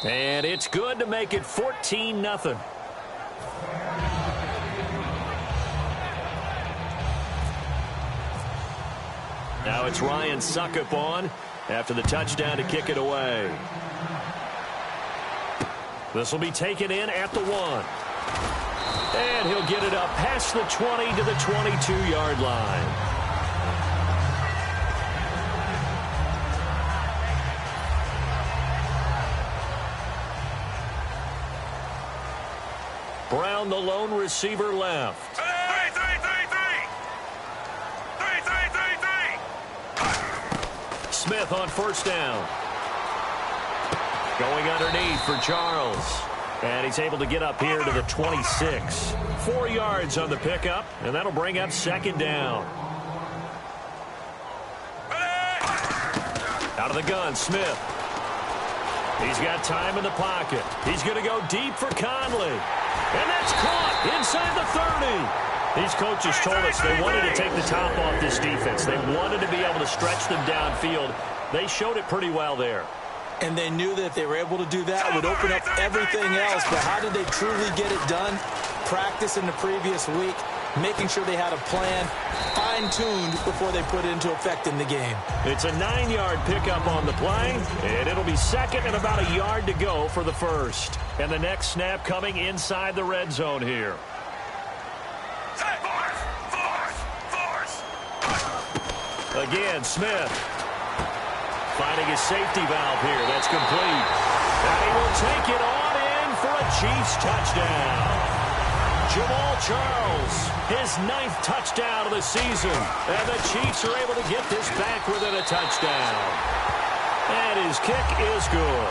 And it's good to make it 14-0. Now it's Ryan Suckup on after the touchdown to kick it away. This will be taken in at the 1. And he'll get it up past the 20 to the 22-yard line. Brown, the lone receiver, left. Smith on first down. Going underneath for Charles. And he's able to get up here to the 26. 4 yards on the pickup, and that'll bring up second down. Out of the gun, Smith. He's got time in the pocket. He's going to go deep for Conley. And that's caught inside the 30. These coaches told us they wanted to take the top off this defense. They wanted to be able to stretch them downfield. They showed it pretty well there. And they knew that if they were able to do that, it would open up everything else. But how did they truly get it done? Practice in the previous week, making sure they had a plan, fine-tuned before they put it into effect in the game. It's a 9-yard pickup on the play, and it'll be second and about a yard to go for the first. And the next snap coming inside the red zone here. Again, Smith. Finding his safety valve here. That's complete. And he will take it on in for a Chiefs touchdown. Jamal Charles, his 9th touchdown of the season. And the Chiefs are able to get this back within a touchdown. And his kick is good.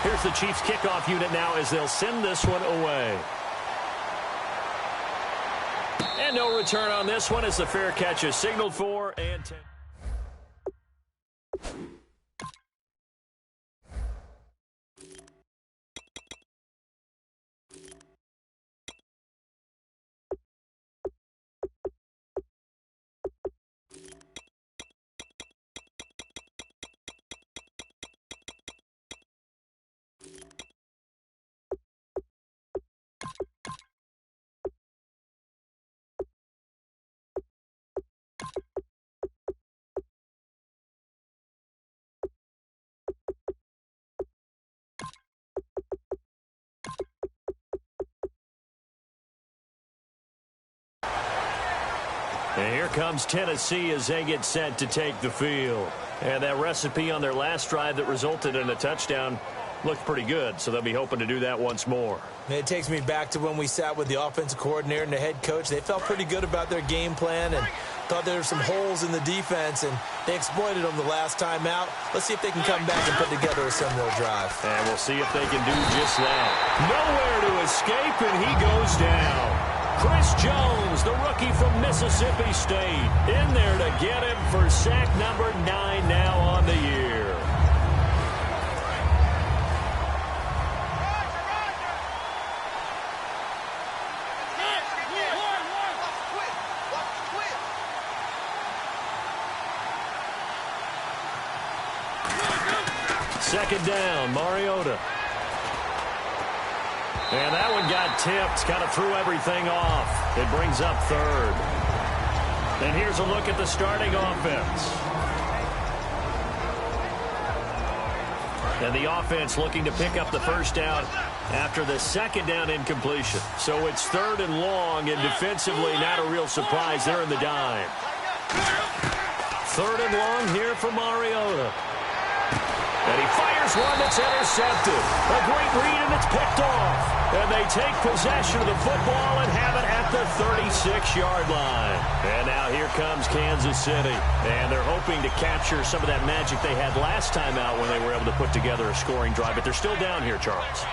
Here's the Chiefs kickoff unit now as they'll send this one away. And no return on this one as the fair catch is signaled for. And 10. And here comes Tennessee as they get set to take the field. And that recipe on their last drive that resulted in a touchdown looked pretty good, so they'll be hoping to do that once more. It takes me back to when we sat with the offensive coordinator and the head coach. They felt pretty good about their game plan and thought there were some holes in the defense, and they exploited them the last time out. Let's see if they can come back and put together a similar drive. And we'll see if they can do just that. Nowhere to escape, and he goes down. Chris Jones, the rookie from Mississippi State, in there to get him for sack number 9 now on the year. Second down, Mariota. And that one got tipped, kind of threw everything off. It brings up third. And here's a look at the starting offense. And the offense looking to pick up the first down after the second down incompletion. So it's third and long, and defensively not a real surprise. They're in the dime. Third and long here for Mariota. And he fires one that's intercepted. A great read, and it's picked off. And they take possession of the football and have it at the 36-yard line. And now here comes Kansas City. And they're hoping to capture some of that magic they had last time out when they were able to put together a scoring drive. But they're still down here, Charles.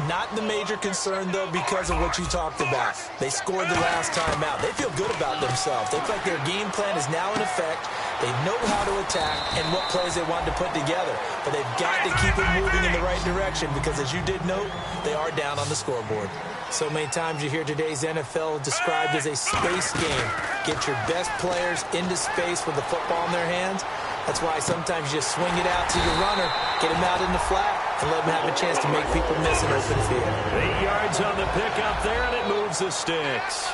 Not the major concern, though, because of what you talked about. They scored the last time out. They feel good about themselves. They feel like their game plan is now in effect. They know how to attack and what plays they want to put together. But they've got to keep it moving in the right direction because, as you did note, they are down on the scoreboard. So many times you hear today's NFL described as a space game. Get your best players into space with the football in their hands. That's why sometimes you just swing it out to your runner, get him out in the flat, and let him have a chance to make people miss an open field. 8 yards on the pickup there, and it moves the sticks.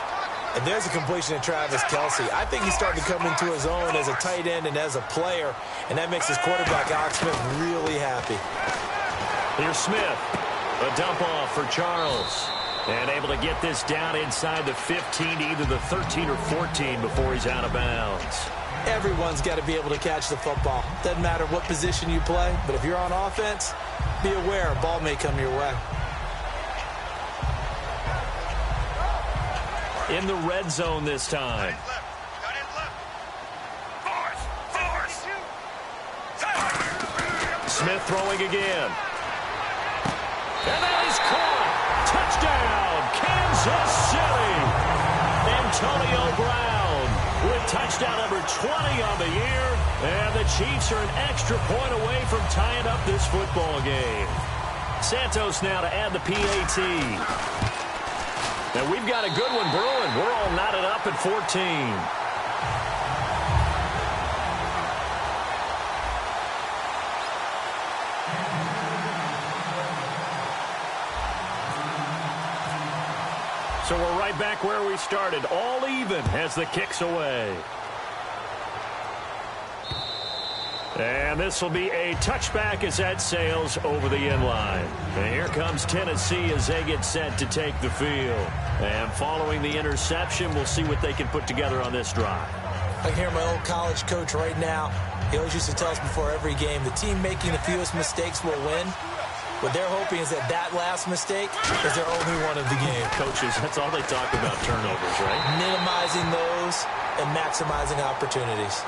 And there's a completion to Travis Kelce. I think he's starting to come into his own as a tight end and as a player, and that makes his quarterback, Alex Smith, really happy. Here's Smith. A dump off for Charles. And able to get this down inside the 15 to either the 13 or 14 before he's out of bounds. Everyone's got to be able to catch the football. Doesn't matter what position you play, but if you're on offense, be aware a ball may come your way. In the red zone this time. Smith throwing again. And that is caught. Touchdown, Kansas City. Antonio Brown with touchdown number 20 on the year. And the Chiefs are an extra point away from tying up this football game. Santos now to add the PAT. And we've got a good one brewing. We're all knotted up at 14. So we're right back where we started. All even as the kick's away. And this will be a touchback as that sails over the end line. And here comes Tennessee as they get set to take the field. And following the interception, we'll see what they can put together on this drive. I can hear my old college coach right now. He always used to tell us before every game, the team making the fewest mistakes will win. What they're hoping is that that last mistake is their only one of the game. Coaches, that's all they talk about, turnovers, right? Minimizing those and maximizing opportunities.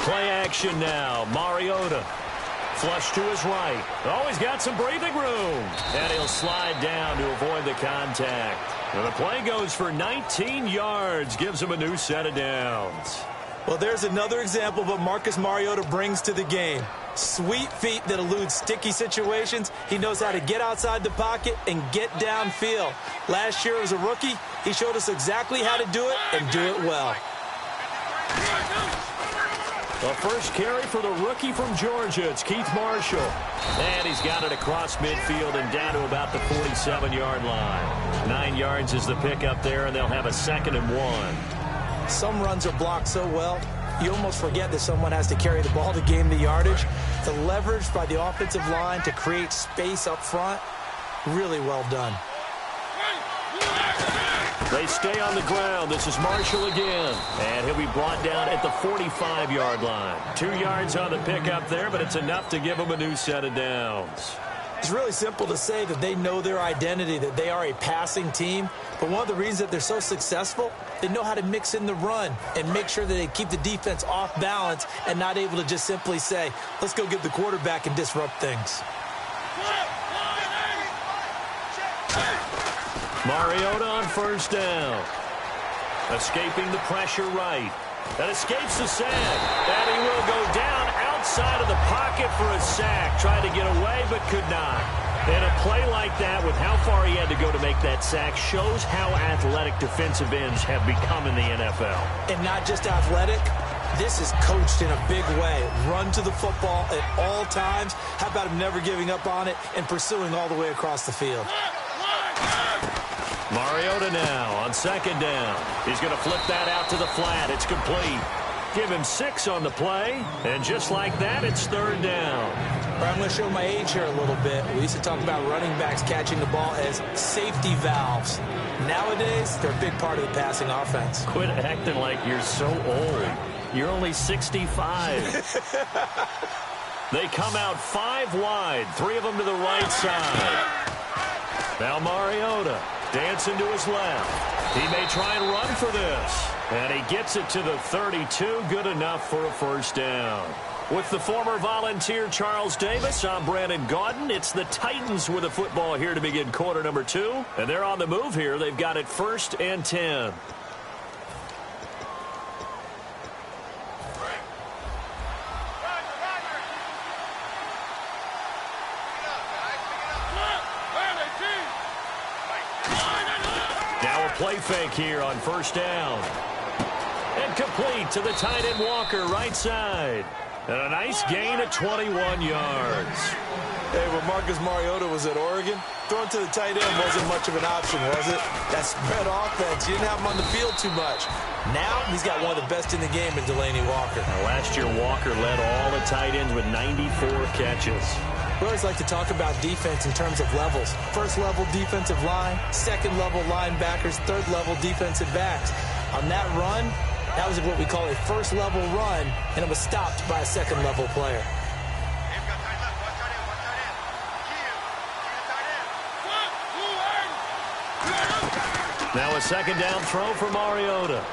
Play action now. Mariota. Flush to his right. Oh, he's got some breathing room. And he'll slide down to avoid the contact. And the play goes for 19 yards. Gives him a new set of downs. Well, there's another example of what Marcus Mariota brings to the game. Sweet feet that elude sticky situations. He knows how to get outside the pocket and get downfield. Last year as a rookie, he showed us exactly how to do it and do it well. The first carry for the rookie from Georgia. It's Keith Marshall. And he's got it across midfield and down to about the 47-yard line. 9 yards is the pickup there, and they'll have a 2nd and 1. Some runs are blocked so well, you almost forget that someone has to carry the ball to gain the yardage. The leverage by the offensive line to create space up front, really well done. They stay on the ground. This is Marshall again. And he'll be brought down at the 45-yard line. 2 yards on the pickup there, but it's enough to give him a new set of downs. It's really simple to say that they know their identity, that they are a passing team. But one of the reasons that they're so successful, they know how to mix in the run and make sure that they keep the defense off balance and not able to just simply say, let's go get the quarterback and disrupt things. Mariota on first down. Escaping the pressure right. That escapes the sack. And he will go down outside of the pocket for a sack. Tried to get away but could not. And a play like that with how far he had to go to make that sack shows how athletic defensive ends have become in the NFL. And not just athletic. This is coached in a big way. Run to the football at all times. How about him never giving up on it and pursuing all the way across the field? Mariota now on 2nd down. He's going to flip that out to the flat. It's complete. Give him 6 on the play. And just like that, it's 3rd down. I'm going to show my age here a little bit. We used to talk about running backs catching the ball as safety valves. Nowadays, they're a big part of the passing offense. Quit acting like you're so old. You're only 65. They come out 5 wide, 3 of them to the right side. Now Mariota dancing to his left. He may try and run for this. And he gets it to the 32. Good enough for a first down. With the former Volunteer Charles Davis, I'm Brandon Gaudin. It's the Titans with the football here to begin quarter number 2. And they're on the move here. They've got it 1st and 10. Now a play fake here on 1st down. And complete to the tight end Walker, right side. And a nice gain of 21 yards. Hey, when Marcus Mariota was at Oregon, throwing to the tight end wasn't much of an option, was it? That spread offense, you didn't have him on the field too much. Now, he's got one of the best in the game in Delaney Walker. Now, last year, Walker led all the tight ends with 94 catches. We always like to talk about defense in terms of levels. First level defensive line, second level linebackers, third level defensive backs. On that run, that was what we call a first level run, and it was stopped by a second level player. Now a 2nd down throw for Mariota.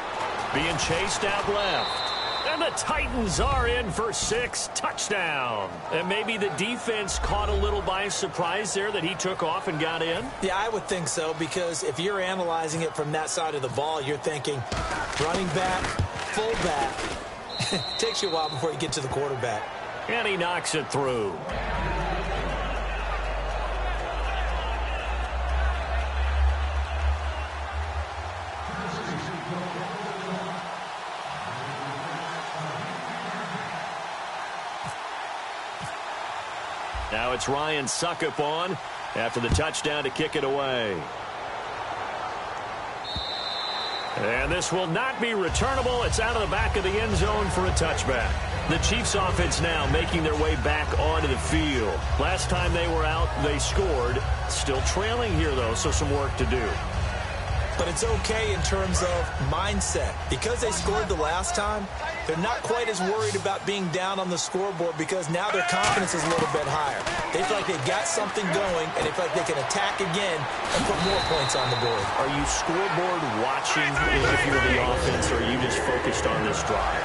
Being chased out left. And the Titans are in for 6. Touchdown. And maybe the defense caught a little by surprise there that he took off and got in? Yeah, I would think so, because if you're analyzing it from that side of the ball, you're thinking running back, fullback. It takes you a while before you get to the quarterback. And he knocks it through. Now it's Ryan Suckup on after the touchdown to kick it away. And this will not be returnable. It's out of the back of the end zone for a touchback. The Chiefs offense now making their way back onto the field. Last time they were out, they scored. Still trailing here, though, so some work to do. But it's okay in terms of mindset. Because they scored the last time, they're not quite as worried about being down on the scoreboard because now their confidence is a little bit higher. They feel like they've got something going, and they feel like they can attack again and put more points on the board. Are you scoreboard watching if you're the offense, or are you just focused on this drive?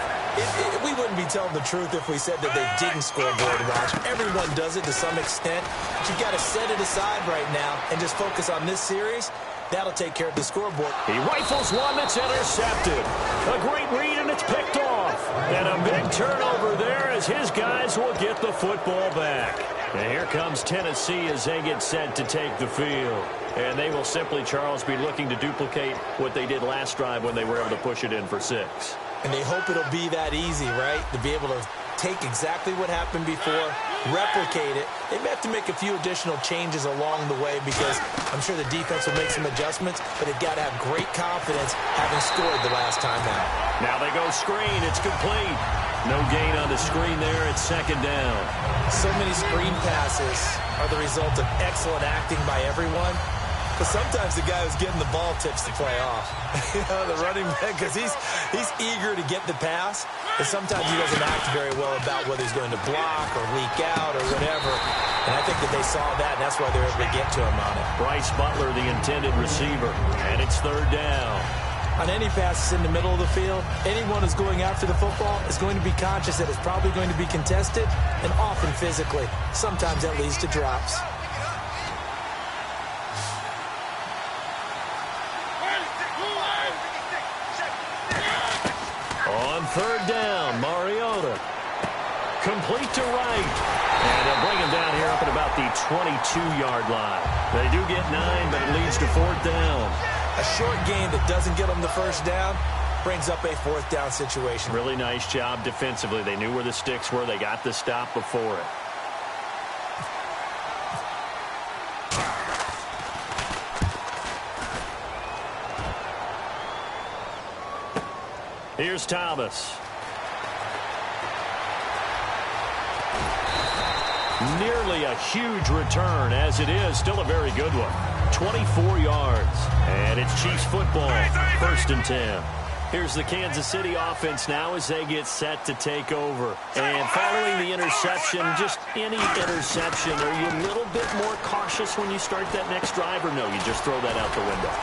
We wouldn't be telling the truth if we said that they didn't scoreboard watch. Everyone does it to some extent. But you've got to set it aside right now and just focus on this series. That'll take care of the scoreboard. He rifles one that's intercepted. A great read, and it's picked off. And a big turnover there as his guys will get the football back. And here comes Tennessee as they get set to take the field. And they will simply, Charles, be looking to duplicate what they did last drive when they were able to push it in for 6. And they hope it'll be that easy, right? To be able to take exactly what happened before, replicate it. They may have to make a few additional changes along the way because I'm sure the defense will make some adjustments, but they've got to have great confidence having scored the last time out. Now they go screen. It's complete. No gain on the screen there. It's 2nd down. So many screen passes are the result of excellent acting by everyone. But sometimes the guy who's getting the ball tips the play off. You know, the running back, because he's eager to get the pass, but sometimes he doesn't act very well about whether he's going to block or leak out or whatever. And I think that they saw that, and that's why they're able to get to him on it. Bryce Butler, the intended receiver, and it's 3rd down. On any passes in the middle of the field, anyone who's going after the football is going to be conscious that it's probably going to be contested, and often physically. Sometimes that leads to drops. On 3rd down, Mariota. Complete to right. And they'll bring him down here up at about the 22-yard line. They do get 9, but it leads to 4th down. A short gain that doesn't get them the 1st down brings up a 4th down situation. Really nice job defensively. They knew where the sticks were. They got the stop before it. Here's Thomas. Nearly a huge return, as it is. Still a very good one. 24 yards. And it's Chiefs football. 1st and 10. Here's the Kansas City offense now as they get set to take over. And following the interception, just any interception, are you a little bit more cautious when you start that next drive, or no, you just throw that out the window?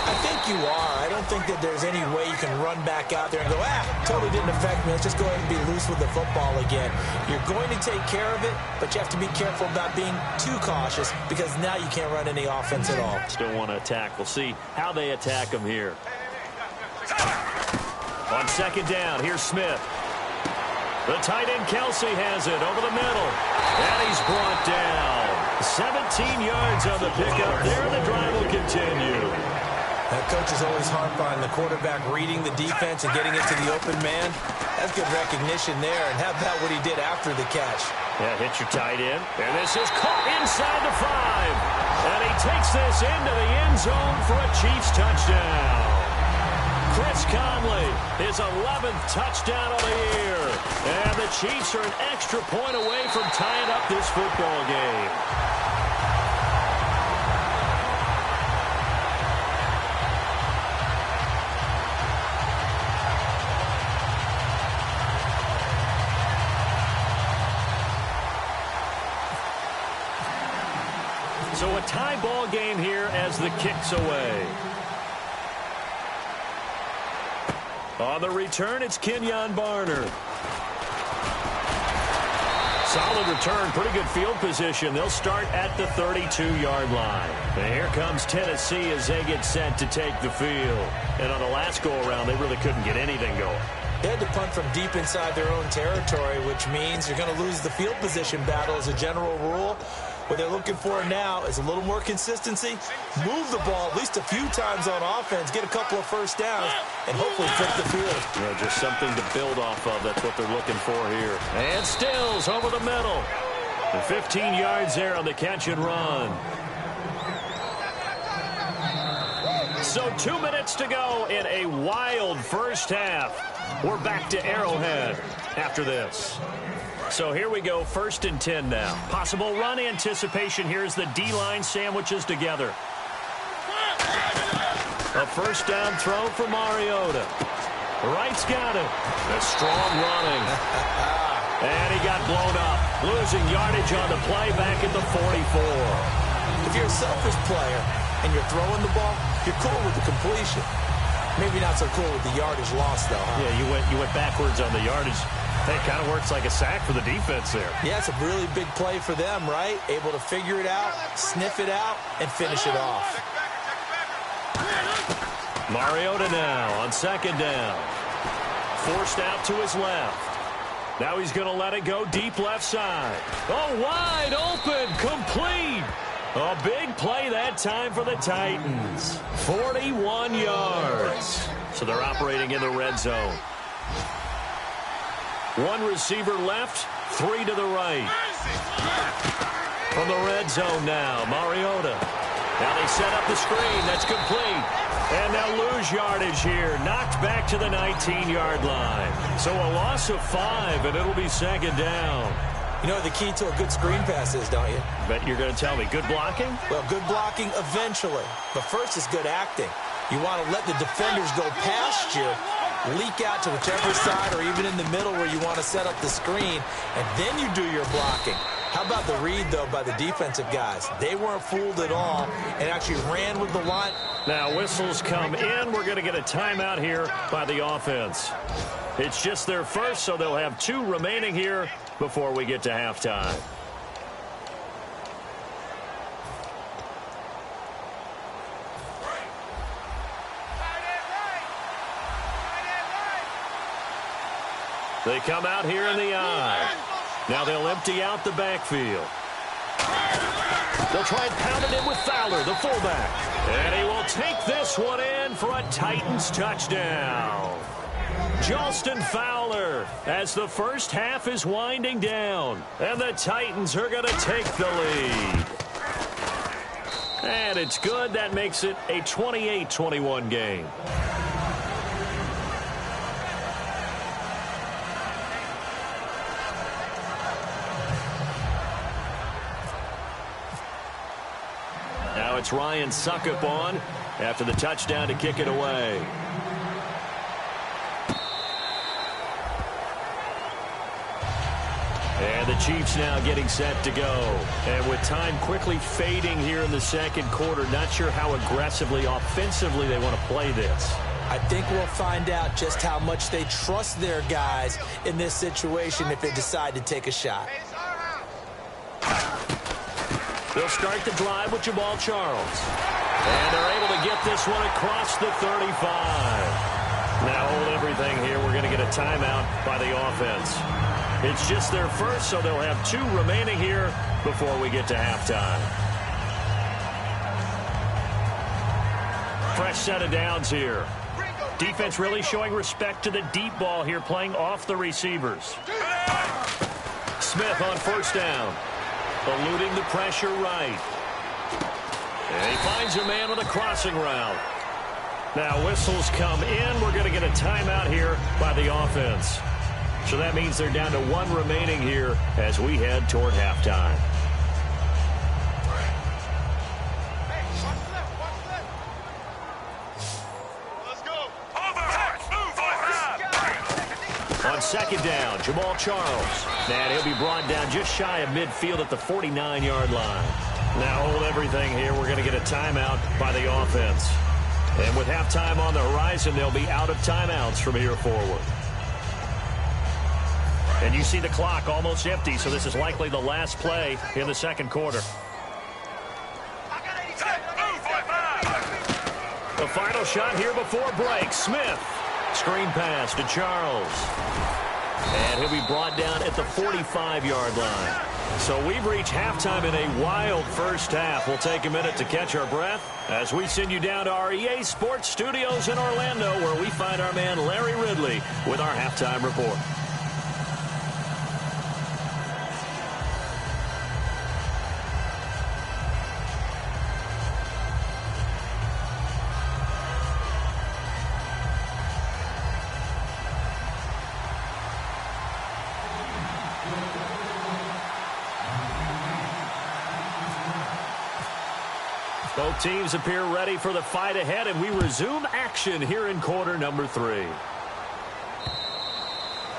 I think you are. I don't think that there's any way you can run back out there and go, totally didn't affect me. Let's just go ahead and be loose with the football again. You're going to take care of it, but you have to be careful about being too cautious because now you can't run any offense at all. Still want to attack. We'll see how they attack him here. On second down, here's Smith. The tight end Kelsey has it over the middle. And he's brought down. 17 yards on the pickup there. The drive will continue. That coach is always harp on the quarterback reading the defense and getting into the open man. That's good recognition there. And how about what he did after the catch? Yeah, hit your tight end. And this is caught inside the 5. And he takes this into the end zone for a Chiefs touchdown. Chris Conley, his 11th touchdown of the year. And the Chiefs are an extra point away from tying up this football game. So a tie ball game here as the kick's away. On the return, it's Kenyon Barner. Solid return, pretty good field position. They'll start at the 32-yard line. And here comes Tennessee as they get set to take the field. And on the last go-around, they really couldn't get anything going. They had to punt from deep inside their own territory, which means you're going to lose the field position battle as a general rule. What they're looking for now is a little more consistency, move the ball at least a few times on offense, get a couple of first downs, and hopefully flip the field. You know, just something to build off of. That's what they're looking for here. And Stills over the middle. And 15 yards there on the catch and run. So 2 minutes to go in a wild first half. We're back to Arrowhead after this. So here we go, 1st and 10 now. Possible run anticipation here as the D-line sandwiches together. A first down throw for Mariota. Wright's got it. That's strong running. And he got blown up. Losing yardage on the play back at the 44. If you're a selfish player and you're throwing the ball, you're cool with the completion. Maybe not so cool with the yardage loss, though, huh? Yeah, you went backwards on the yardage. It kind of works like a sack for the defense there. Yeah, it's a really big play for them, right? Able to figure it out, sniff it out, and finish it off. Mariota now on second down. Forced out to his left. Now he's going to let it go deep left side. Oh, wide open, complete. A big play that time for the Titans. 41 yards. So they're operating in the red zone. One receiver left, 3 to the right. From the red zone now, Mariota. Now they set up the screen. That's complete. And they'll lose yardage here. Knocked back to the 19-yard line. So a loss of 5, and it'll be second down. You know what the key to a good screen pass is, don't you? Bet you're going to tell me. Good blocking? Well, good blocking eventually. But first is good acting. You want to let the defenders go past you, leak out to whichever side or even in the middle where you want to set up the screen, and then you do your blocking. How about the read, though, by the defensive guys? They weren't fooled at all and actually ran with the line. Now whistles come in. We're going to get a timeout here by the offense. It's just their first, so they'll have 2 remaining here before we get to halftime. They come out here in the eye. Now they'll empty out the backfield. They'll try and pound it in with Fowler, the fullback. And he will take this one in for a Titans touchdown. Jalston Fowler as the first half is winding down. And the Titans are going to take the lead. And it's good. That makes it a 28-21 game. Now it's Ryan Suckup on after the touchdown to kick it away. And the Chiefs now getting set to go. And with time quickly fading here in the second quarter, not sure how aggressively, offensively they want to play this. I think we'll find out just how much they trust their guys in this situation if they decide to take a shot. They'll start the drive with Jamal Charles. And they're able to get this one across the 35. Now hold everything here. We're going to get a timeout by the offense. It's just their first, so they'll have 2 remaining here before we get to halftime. Fresh set of downs here. Defense really showing respect to the deep ball here, playing off the receivers. Smith on first down. Eluding the pressure right. And he finds a man with a crossing route. Now whistles come in. We're going to get a timeout here by the offense. So that means they're down to 1 remaining here as we head toward halftime. On second down, Jamal Charles. And he'll be brought down just shy of midfield at the 49-yard line. Now hold everything here. We're going to get a timeout by the offense. And with halftime on the horizon, they'll be out of timeouts from here forward. And you see the clock almost empty, so this is likely the last play in the second quarter. The final shot here before break. Smith. Screen pass to Charles. And he'll be brought down at the 45-yard line. So we've reached halftime in a wild first half. We'll take a minute to catch our breath as we send you down to our EA Sports Studios in Orlando, where we find our man Larry Ridley with our halftime report. Both teams appear ready for the fight ahead, and we resume action here in quarter number 3.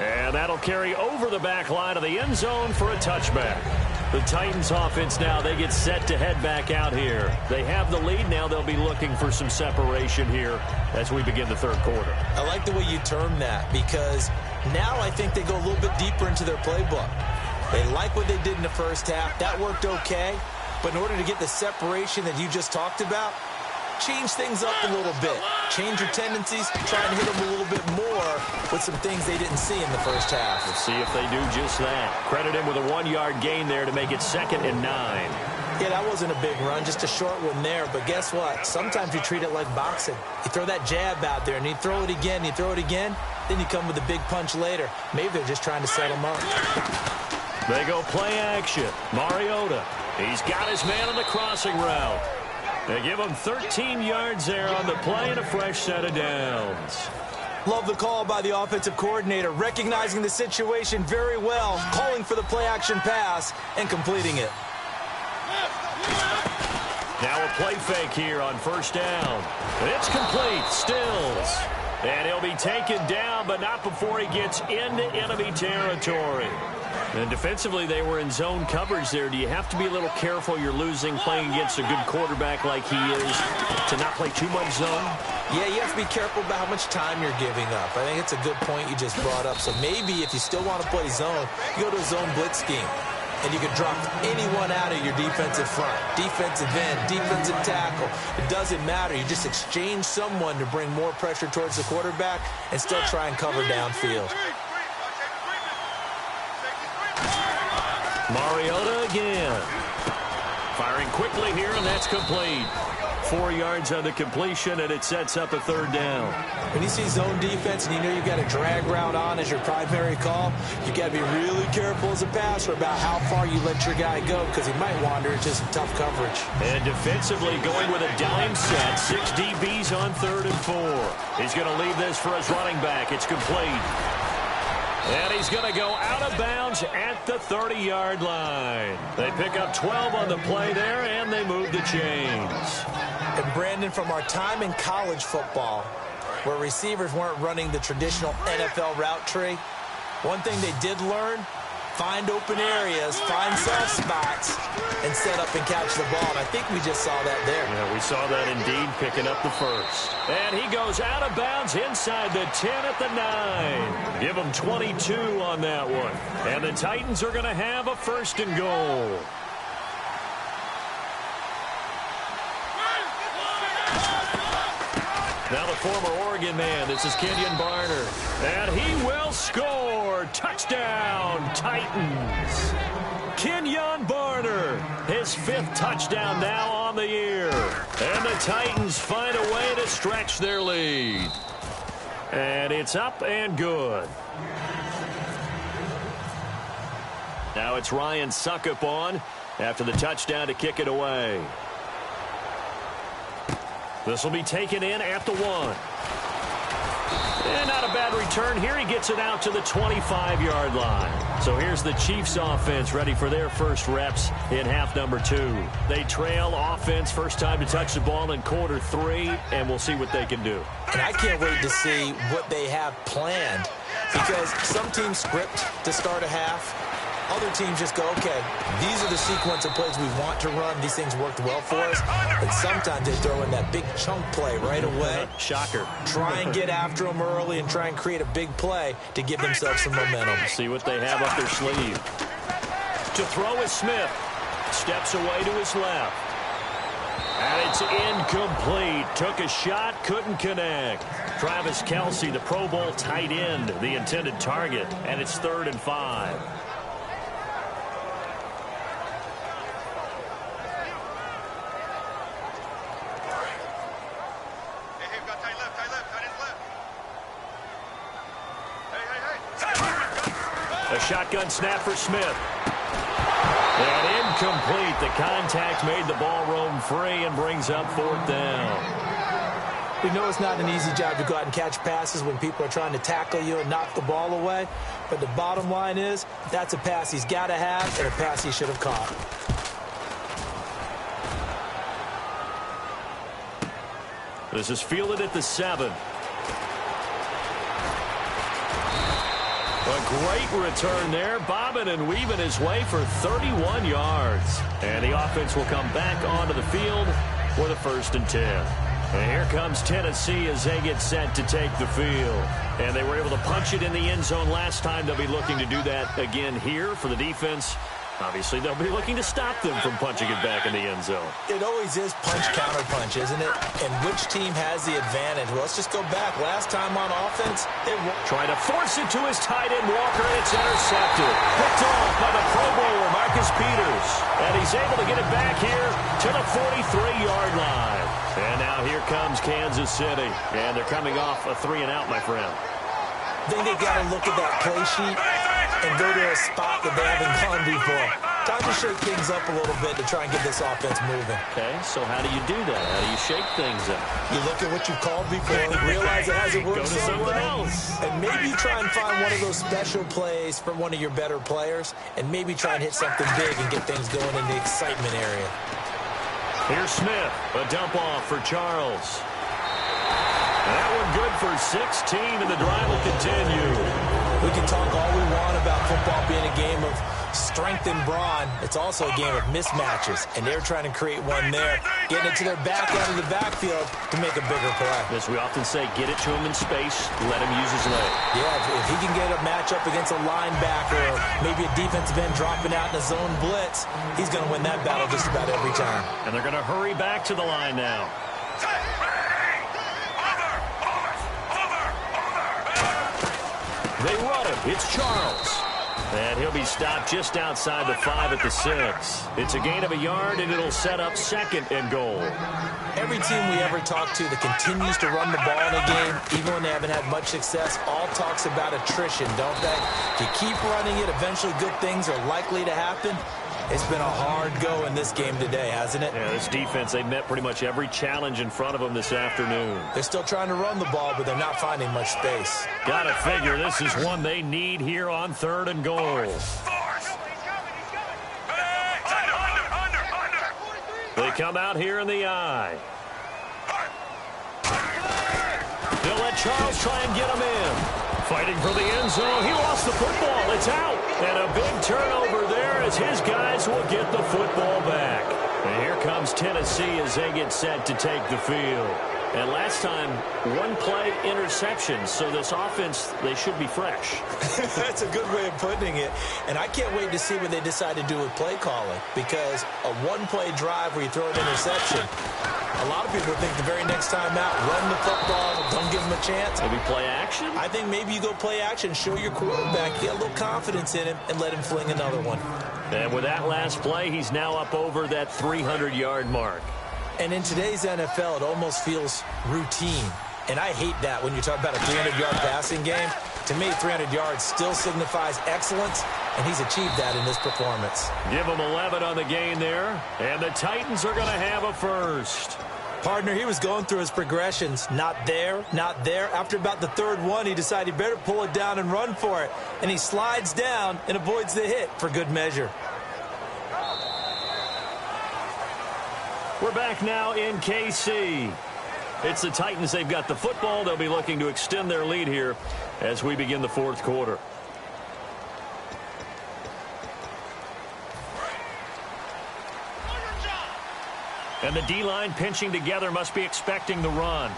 And that'll carry over the back line of the end zone for a touchback. The Titans offense now, they get set to head back out here. They have the lead. Now they'll be looking for some separation here as we begin the third quarter. I like the way you term that, because now I think they go a little bit deeper into their playbook. They like what they did in the first half. That worked okay. But in order to get the separation that you just talked about, change things up a little bit. Change your tendencies, try and hit them a little bit more with some things they didn't see in the first half. Let's see if they do just that. Credit him with a 1-yard gain there to make it 2nd and 9. Yeah, that wasn't a big run, just a short one there. But guess what? Sometimes you treat it like boxing. You throw that jab out there, and you throw it again, then you come with a big punch later. Maybe they're just trying to set them up. They go play action. Mariota. He's got his man on the crossing route. They give him 13 yards there on the play and a fresh set of downs. Love the call by the offensive coordinator, recognizing the situation very well, calling for the play-action pass and completing it. Now a play fake here on first down. It's complete. Stills. And he'll be taken down, but not before he gets into enemy territory. And defensively, they were in zone coverage there. Do you have to be a little careful? You're losing playing against a good quarterback like he is to not play too much zone? Yeah, you have to be careful about how much time you're giving up. I think it's a good point you just brought up. So maybe if you still want to play zone, you go to a zone blitz scheme. And you can drop anyone out of your defensive front. Defensive end, defensive tackle. It doesn't matter. You just exchange someone to bring more pressure towards the quarterback and still try and cover downfield. Mariota again. Firing quickly here, and that's complete. 4 yards on the completion, and it sets up a third down. When you see zone defense and you know you've got a drag route on as your primary call, you've got to be really careful as a passer about how far you let your guy go, because he might wander into some tough coverage. And defensively going with a dime set. 6 DBs on 3rd and 4. He's going to leave this for his running back. It's complete. And he's going to go out of bounds at the 30-yard line. They pick up 12 on the play there, and they move the chains. And Brandon, from our time in college football, where receivers weren't running the traditional NFL route tree, one thing they did learn find open areas, find soft spots, and set up and catch the ball. And I think we just saw that there. Yeah, we saw that indeed, picking up the first. And he goes out of bounds inside the 10 at the 9. Give him 22 on that one. And the Titans are going to have a first and goal. Now the former Oregon man, this is Kenyon Barner. And he will score. Touchdown, Titans. Kenyon Barner, his 5th touchdown now on the year. And the Titans find a way to stretch their lead. And it's up and good. Now it's Ryan Suckup on after the touchdown to kick it away. This will be taken in at the 1. And not a bad return here. He gets it out to the 25-yard line. So here's the Chiefs offense ready for their first reps in half number 2. They trail offense, first time to touch the ball in quarter 3, and we'll see what they can do. And I can't wait to see what they have planned, because some teams script to start a half. Other teams just go, okay, these are the sequence of plays we want to run. These things worked well for us. And sometimes they throw in that big chunk play right away. Shocker. Try and get after them early and try and create a big play to give themselves some momentum. See what they have up their sleeve. To throw is Smith. Steps away to his left. And it's incomplete. Took a shot, couldn't connect. Travis Kelce, the Pro Bowl tight end, the intended target. And it's 3rd and 5. A shotgun snap for Smith. And incomplete. The contact made the ball roam free and brings up 4th down. We know it's not an easy job to go out and catch passes when people are trying to tackle you and knock the ball away. But the bottom line is, that's a pass he's got to have and a pass he should have caught. This is fielded at the 7. A great return there, bobbing and weaving his way for 31 yards. And the offense will come back onto the field for the 1st and 10. And here comes Tennessee as they get set to take the field. And they were able to punch it in the end zone last time. They'll be looking to do that again here for the defense. Obviously, they'll be looking to stop them from punching it back in the end zone. It always is punch-counter-punch, isn't it? And which team has the advantage? Well, let's just go back. Last time on offense, they trying to force it to his tight end, Walker, and it's intercepted. Picked off by the Pro Bowler, Marcus Peters. And he's able to get it back here to the 43-yard line. And now here comes Kansas City. And they're coming off a 3-and-out, my friend. I think they've got to look at that play sheet and go to a spot that they haven't gone before. Time to shake things up a little bit to try and get this offense moving. Okay, so how do you do that? How do you shake things up? You look at what you've called before, realize it hasn't worked so well, and maybe try and find one of those special plays from one of your better players, and maybe try and hit something big and get things going in the excitement area. Here's Smith, a dump off for Charles. That one good for 16, and the drive will continue. We can talk all we want about football being a game of strength and brawn. It's also a game of mismatches, and they're trying to create one there, getting it to their back out of the backfield to make a bigger play. As we often say, get it to him in space, let him use his leg. Yeah, if he can get a matchup against a linebacker or maybe a defensive end dropping out in a zone blitz, he's going to win that battle just about every time. And they're going to hurry back to the line now. They run him. It's Charles. And he'll be stopped just outside the 5 at the 6. It's a gain of a yard, and it'll set up 2nd and goal. Every team we ever talk to that continues to run the ball in a game, even when they haven't had much success, all talks about attrition, don't they? If you keep running it, eventually good things are likely to happen. It's been a hard go in this game today, hasn't it? Yeah, this defense, they've met pretty much every challenge in front of them this afternoon. They're still trying to run the ball, but they're not finding much space. Gotta figure this is one they need here on 3rd and goal. They come out here in the eye. They'll let Charles try and get him in. Fighting for the end zone. He lost the football. It's out. And a big turnover there as his guys will get the football back. And here comes Tennessee as they get set to take the field. And last time, one play interception. So this offense, they should be fresh. That's a good way of putting it. And I can't wait to see what they decide to do with play calling. Because a one-play drive where you throw an interception, a lot of people think the very next time out, run the football, don't give them a chance. Maybe play action? I think maybe you go play action, show your quarterback, get a little confidence in him, and let him fling another one. And with that last play, he's now up over that 300-yard mark. And in today's NFL, it almost feels routine. And I hate that when you talk about a 300-yard passing game. To me, 300 yards still signifies excellence, and he's achieved that in this performance. Give him 11 on the gain there, and the Titans are going to have a first. Partner, he was going through his progressions. Not there, not there. After about the third one, he decided he better pull it down and run for it. And he slides down and avoids the hit for good measure. We're back now in KC. It's the Titans. They've got the football. They'll be looking to extend their lead here as we begin the fourth quarter. And the D-line pinching together must be expecting the run.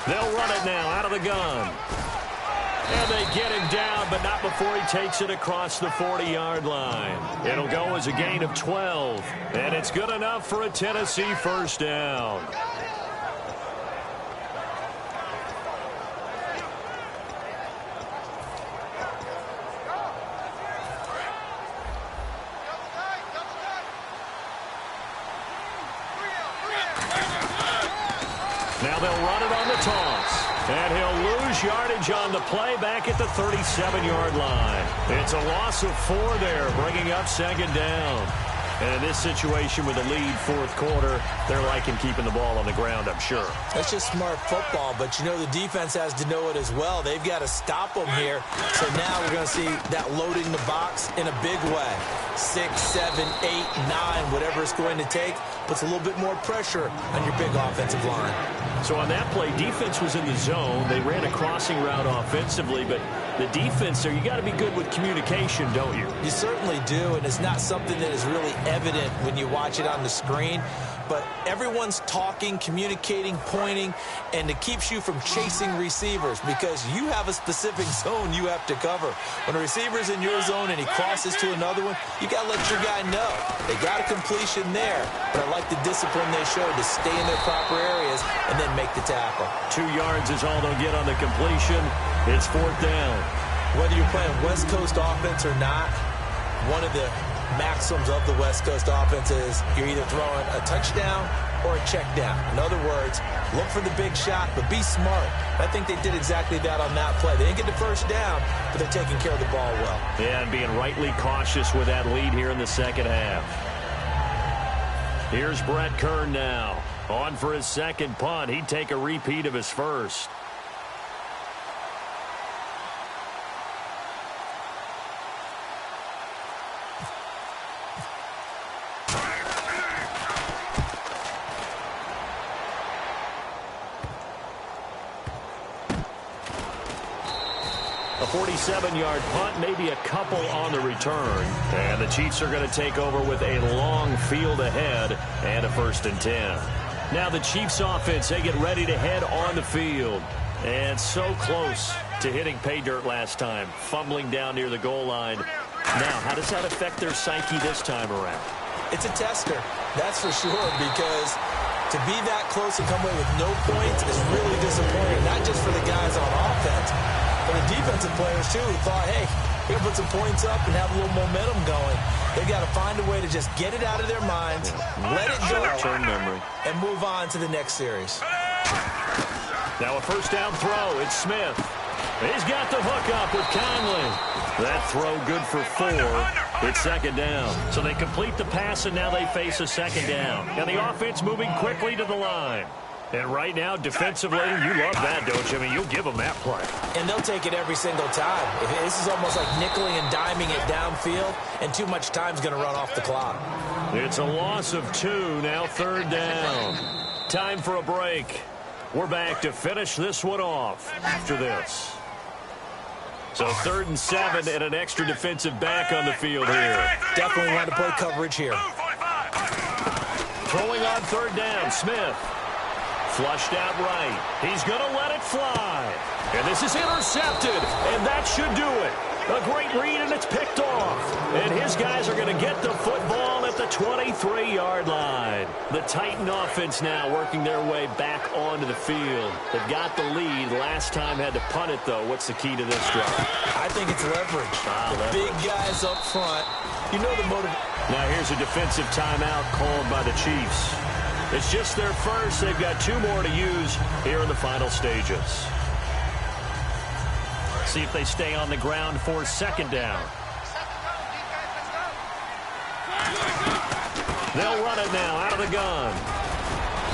They'll run it now out of the gun. And they get him down, but not before he takes it across the 40-yard line. It'll go as a gain of 12. And it's good enough for a Tennessee first down. Now they'll run it on the toss. And he'll lose yardage on the play back at the 37-yard line. It's a loss of 4 there, bringing up second down. And in this situation with the lead fourth quarter, they're liking keeping the ball on the ground, I'm sure. That's just smart football, but you know the defense has to know it as well. They've got to stop them here. So now we're going to see that loading the box in a big way. 6, 7, 8, 9, whatever it's going to take, puts a little bit more pressure on your big offensive line. So on that play, defense was in the zone. They ran a crossing route offensively, but the defense there, you got to be good with communication, don't you? You certainly do, and it's not something that is really evident when you watch it on the screen. But everyone's talking, communicating, pointing, and it keeps you from chasing receivers because you have a specific zone you have to cover. When a receiver's in your zone and he crosses to another one, you got to let your guy know. They got a completion there, but I like the discipline they showed to stay in their proper areas and then make the tackle. 2 yards is all they'll get on the completion. It's fourth down. Whether you're playing West Coast offense or not, one of the maxims of the West Coast offense is you're either throwing a touchdown or a check down. In other words, look for the big shot, but be smart. I think they did exactly that on that play. They didn't get the first down, but they're taking care of the ball well. Yeah, and being rightly cautious with that lead here in the second half. Here's Brett Kern now. On for his second punt. He'd take a repeat of his first. A 47-yard punt, maybe a couple on the return. And the Chiefs are going to take over with a long field ahead and a 1st and 10. Now the Chiefs offense, they get ready to head on the field. And so close to hitting pay dirt last time, fumbling down near the goal line. Now, how does that affect their psyche this time around? It's a tester, that's for sure, because to be that close and come away with no points is really disappointing, not just for the guys on offense, but the defensive players, too, who thought, hey, we're going to put some points up and have a little momentum going. They've got to find a way to just get it out of their minds, let it go, and move on to the next series. Now a first down throw. It's Smith. He's got the hook up with Conley. That throw good for 4. It's second down. So they complete the pass, and now they face a second down. And the offense moving quickly to the line. And right now, defensively, you love that, don't you? I mean, you'll give them that play. And they'll take it every single time. This is almost like nickeling and diming it downfield, and too much time's going to run off the clock. It's a loss of 2, now third down. Time for a break. We're back to finish this one off after this. So 3rd and 7 and an extra defensive back on the field here. Definitely want to play coverage here. Throwing on 3rd down, Smith. Flushed out right. He's going to let it fly. And this is intercepted, and that should do it. A great read, and it's picked off. And his guys are going to get the football at the 23-yard line. The Titan offense now working their way back onto the field. They've got the lead. Last time had to punt it, though. What's the key to this drive? I think it's leverage. Big guys up front. You know the motive. Now here's a defensive timeout called by the Chiefs. It's just their first. They've got 2 more to use here in the final stages. See if they stay on the ground for second down. They'll run it now out of the gun.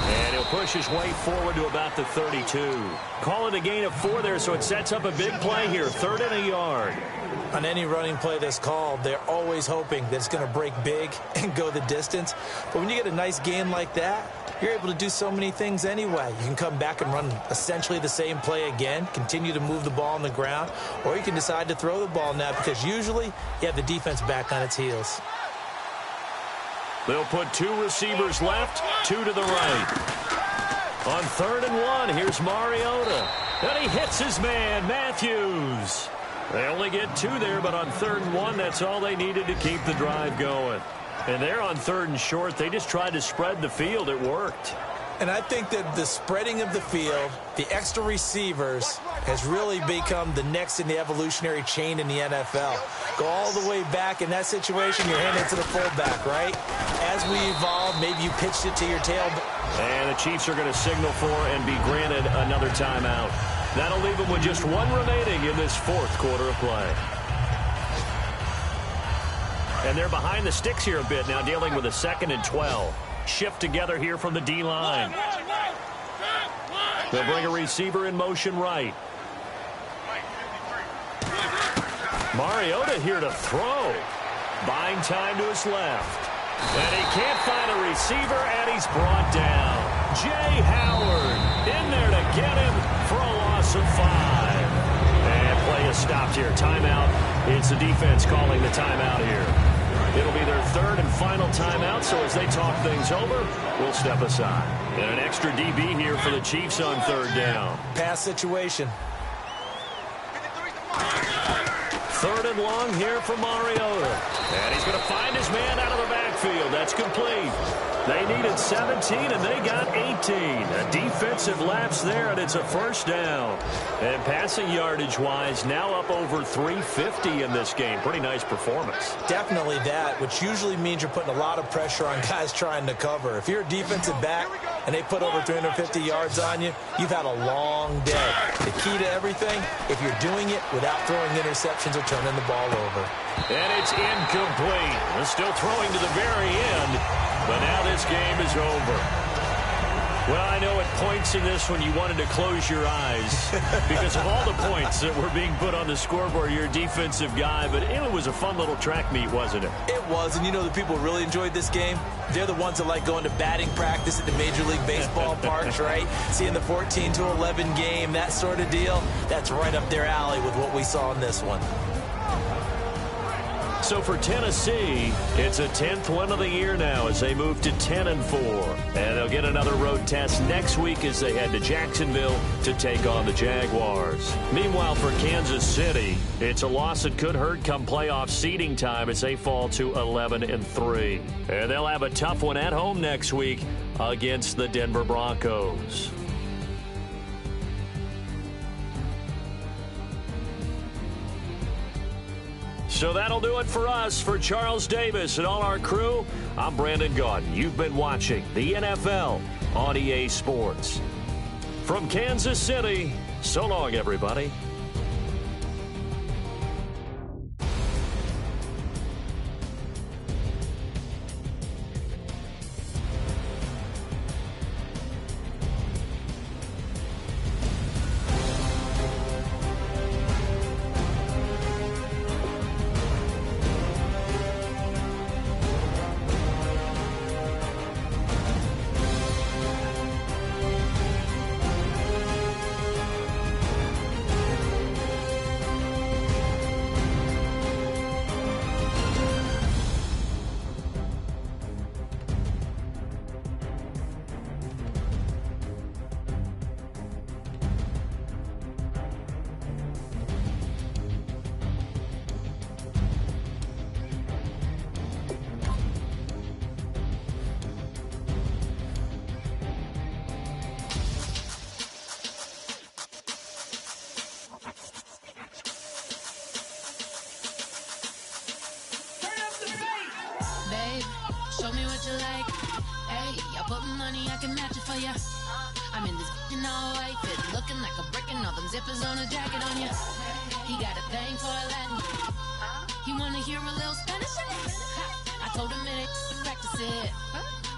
And he'll push his way forward to about the 32. Call it a gain of 4 there, so it sets up a big play here. 3rd and a yard. On any running play that's called, they're always hoping that it's going to break big and go the distance. But when you get a nice game like that, you're able to do so many things anyway. You can come back and run essentially the same play again, continue to move the ball on the ground, or you can decide to throw the ball now because usually you have the defense back on its heels. They'll put 2 receivers left, 2 to the right. On 3rd and 1, here's Mariota. And he hits his man, Matthews. They only get 2 there, but on 3rd and 1, that's all they needed to keep the drive going. And they're on 3rd and short. They just tried to spread the field. It worked. And I think that the spreading of the field, the extra receivers, has really become the next in the evolutionary chain in the NFL. Go all the way back in that situation, you're handing it to the fullback, right? As we evolve, maybe you pitched it to your tail. And the Chiefs are going to signal for and be granted another timeout. That'll leave them with just 1 remaining in this 4th quarter of play. And they're behind the sticks here a bit now, dealing with a 2nd and 12. Shift together here from the D-line. They'll bring a receiver in motion right. Mariota here to throw. Buying time to his left. And he can't find a receiver, and he's brought down. Jay Howard in there to get him for a loss of 5. And play is stopped here. Timeout. It's the defense calling the timeout here. It'll be their 3rd and final timeout, so as they talk things over, we'll step aside. And an extra DB here for the Chiefs on 3rd down. Pass situation. 3rd and long here for Mariota. And he's going to find his man out of the backfield. That's complete. They needed 17, and they got 18. A defensive lapse there, and it's a 1st down. And passing yardage-wise, now up over 350 in this game. Pretty nice performance. Definitely that, which usually means you're putting a lot of pressure on guys trying to cover. If you're a defensive back and they put over 350 yards on you, you've had a long day. The key to everything, if you're doing it without throwing interceptions or turning the ball over. And it's incomplete. They're still throwing to the very end. But now this game is over. Well, I know at points in this one you wanted to close your eyes because of all the points that were being put on the scoreboard. You're a defensive guy, but it was a fun little track meet, wasn't it? It was, and you know the people who really enjoyed this game? They're the ones that like going to batting practice at the Major League Baseball parks, right? Seeing the 14-11 game, that sort of deal. That's right up their alley with what we saw in this one. So for Tennessee, it's a 10th win of the year now as they move to 10-4. And they'll get another road test next week as they head to Jacksonville to take on the Jaguars. Meanwhile, for Kansas City, it's a loss that could hurt come playoff seeding time as they fall to 11-3. And they'll have a tough one at home next week against the Denver Broncos. So that'll do it for us. For Charles Davis and all our crew, I'm Brandon Gaudin. You've been watching the NFL on EA Sports. From Kansas City, so long, everybody. babe. Show me what you like. Hey, I put money, I can match it for ya. I'm in this in all white fit, looking like a brick and all them zippers on a jacket on ya. He got a thing for a Latin. He wanna hear a little Spanish in it. I told him it ain't to practice it.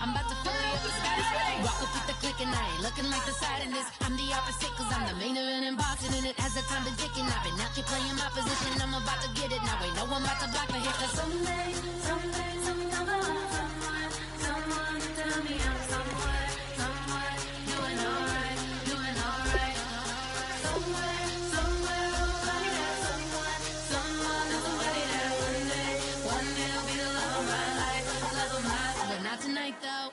I'm about to fully up the Scottish way. Rock up with the click and I ain't looking like the side in this. I'm the opposite cause I'm the main event in boxing and it has the time been ticking. I've been out here playing my position. I'm about to get it now. Ain't no one about to block the hit cause someday I'm someone to tell me I'm someone doing alright. Somewhere I'll find out someone is somebody that one day will be the love of my life, but not tonight though.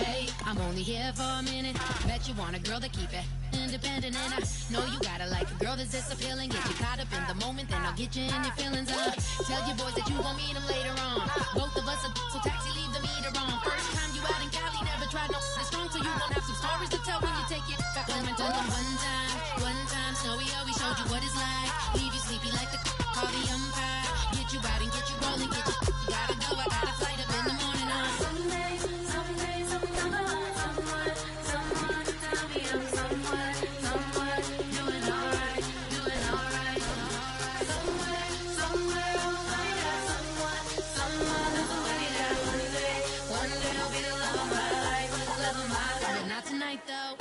Hey, I'm only here for a minute. Bet you want a girl to keep it independent, and I know you gotta like a girl that's this appealing. Get you caught up in the moment, then I'll get you in your feelings. Tell your boys that you gon' meet them later on. Both of us are so taxi, leave the meter on. First time you out in Cali, never tried no this strong, so you gon' have some stories to tell when you take it back home and tell them one time, Snowy always showed you what it's like. Leave you sleepy like the call the umpire. Get you out and get you rolling, get you gotta go. I got a flight up in the morning on someday, someone to tell me I'm someone doing alright. Somewhere I'll find out someone is somebody that one day will be the love of my life, but not tonight though.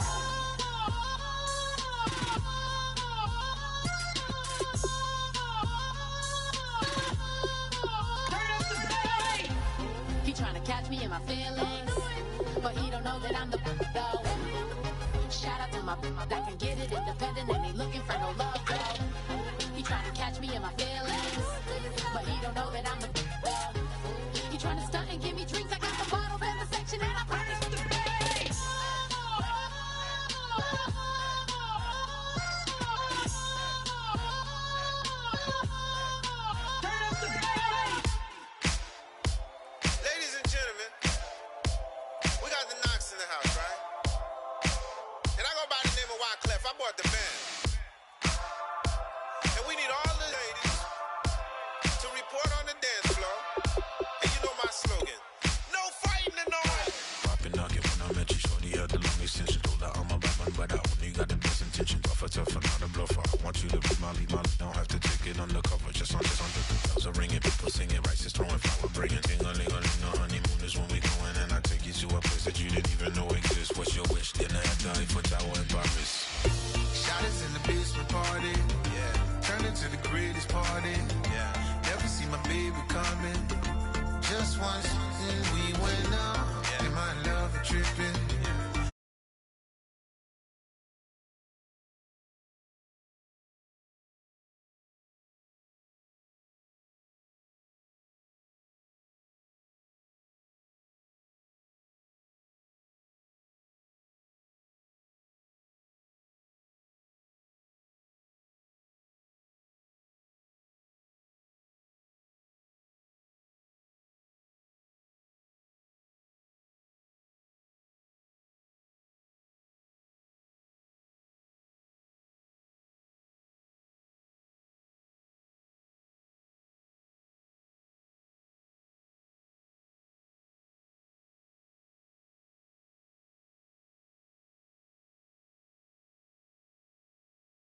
He tryna catch me in my feelings, but he don't know that I'm the though. Shout out to my that can get it independent and ain't looking for no love though. He tryna catch me in my feelings, but he don't know that I'm the though. He tryna stunt and give me drinks. I got the bottles in the section and I promise to pay. Ladies and gentlemen, we got the Knox in the house, right? And I go by the name of Wyclef. I bought the band. And we need all the ladies to report on the dance floor. And you know my slogan, no fighting and no way. Poppin' knockin' when I met you, shorty had the long extension. Told her I'm a bad man, but I only got the best intention. Tough and not a bluffer. I want you to be Molly. Don't have to take it undercover. Just under the bells are ringing. People singing, rice is throwing, flower bringing. Ting-a-ling-a-ling, the honeymoon is when we going. And I take you to a place that you didn't even know exists. What's your wish? Dinner at the Eiffel Tower in Paris. Shot us in the basement party. Yeah. Turn into the greatest party. Yeah. Never see my baby coming. Just once we went out. Yeah. And my love tripping.